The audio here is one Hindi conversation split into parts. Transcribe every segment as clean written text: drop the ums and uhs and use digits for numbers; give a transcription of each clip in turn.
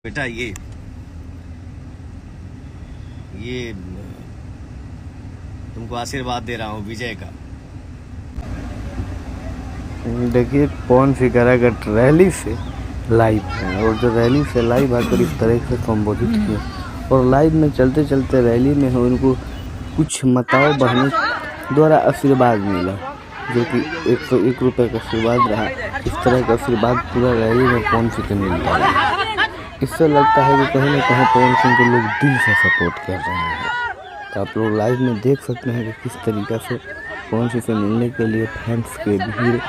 बेटा ये तुमको आशीर्वाद दे रहा हूँ विजय का। देखिए पवन सिंह का रैली से लाइव है और जो रैली से लाइव आकर इस तरह से संबोधित किया और लाइव में चलते चलते रैली में उनको कुछ माताओं बहनों द्वारा आशीर्वाद मिला जो कि 101 रुपये का आशीर्वाद रहा। इस तरह का आशीर्वाद पूरा रैली में पवन सिंह को मिलता है। इससे लगता है कि कहीं ना कहीं पवन सिंह को लोग दिल से सपोर्ट कर रहे हैं। तो आप लोग लाइव में देख सकते हैं कि किस तरीक़ा से पवन सिंह से मिलने के लिए फैंस के भीड़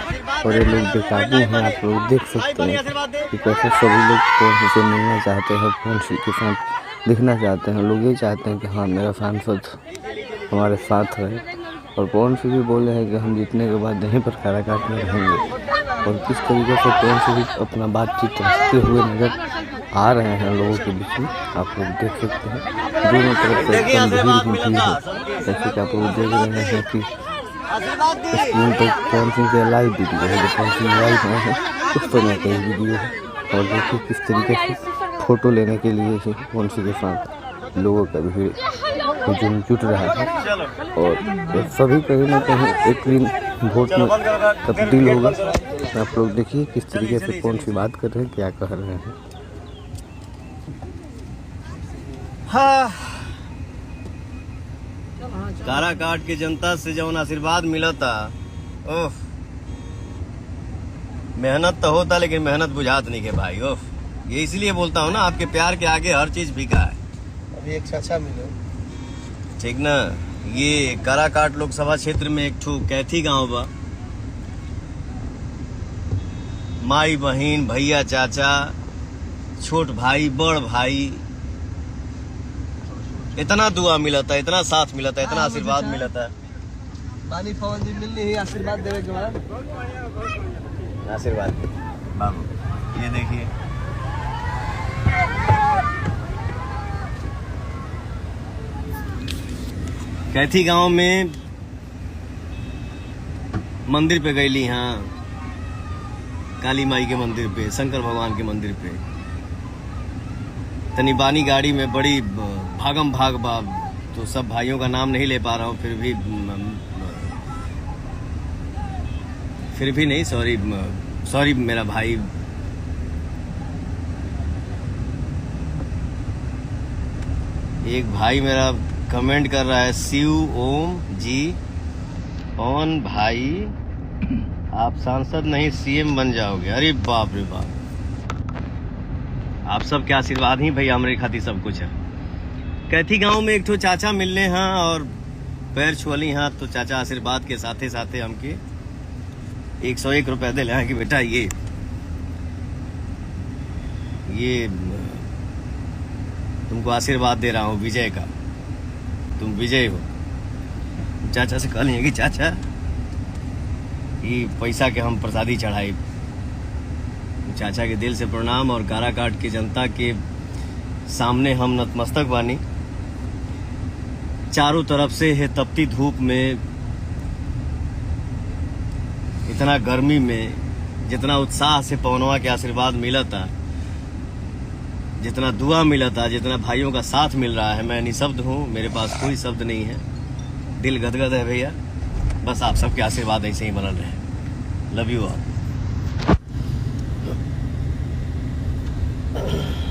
और ये लोग बेकाबू हैं। आप लोग देख सकते हैं कि कैसे सभी लोग पवन सिंह से मिलना चाहते हैं, पवन सिंह के साथ दिखना चाहते हैं। लोग ये चाहते हैं कि हाँ मेरा सांसद हमारे साथ रहे। और पवन सिंह भी बोले हैं कि हम जीतने के बाद यहीं पर काराकाट में रहेंगे। और किस तरीके से पवन सिंह अपना बातचीत रखते हुए नजर आ रहे हैं लोगों के बीच में, आप लोग देख सकते हैं। दोनों तरफ से एकदम भीड़ ही है। जैसे कि आप लोग देख रहे हैं कि स्क्रीन पर पवन सिंह के लाइव वीडियो है, जो पवन सिंह लाइव में है उस तरह का ही वीडियो है। और देखिए किस तरीके से फ़ोटो लेने के लिए पवन सिंह के साथ लोगों का भीड़ हुजूम जुट रहा है। और सभी कहीं ना कहीं एक दिन वोट में तब्दील होगा। आप लोग देखिए किस तरीके से पवन सिंह बात कर रहे हैं, क्या कह रहे हैं। हाँ, काराकाट के जनता से जौन आशीर्वाद मिला था, ओह मेहनत तो होता लेकिन मेहनत बुझात नहीं के भाई। ओह ये इसलिए बोलता हूँ ना, आपके प्यार के आगे हर चीज फीका है। अभी एक चाचा मिले ठीक ना। ये काराकाट लोकसभा क्षेत्र में एक ठो कैथी गांव बा। माई बहन भैया चाचा छोट भाई बड़ भाई इतना दुआ मिला था, इतना साथ मिला था, इतना आशीर्वाद मिला था। पानी पवन जी मिलने ही आशीर्वाद देवे के बाद आशीर्वाद बाबू ये देखिए कैथी गांव में मंदिर पे गईली। हाँ काली माई के मंदिर पे, शंकर भगवान के मंदिर पे तनी बानी गाड़ी में बड़ी भागम भाग बा, तो सब भाइयों का नाम नहीं ले पा रहा हूँ। फिर भी नहीं, सॉरी मेरा भाई। एक भाई मेरा कमेंट कर रहा है, शिव ओम जी पवन भाई आप सांसद नहीं सीएम बन जाओगे। अरे बाप रे बाप, आप सब के आशीर्वाद ही भैया हमारे खातिर सब कुछ है। कैथी गांव में एक ठो चाचा मिलने हैं और पैर छुअली हैं, तो चाचा आशीर्वाद के साथे साथे हमके 101 रुपये दे कि बेटा ये तुमको आशीर्वाद दे रहा हूँ विजय का, तुम विजय हो। चाचा से कहलिए कि चाचा ये पैसा के हम प्रसादी चढ़ाई। चाचा के दिल से प्रणाम। और काराकाट की जनता के सामने हम नतमस्तक बानी। चारों तरफ से है तपती धूप में, इतना गर्मी में, जितना उत्साह से पवनवा के आशीर्वाद मिला था, जितना दुआ मिला था, जितना भाइयों का साथ मिल रहा है, मैं निशब्द हूँ। मेरे पास कोई शब्द नहीं है, दिल गदगद है भैया। बस आप सबके आशीर्वाद ऐसे ही बनल रहे। Love you all.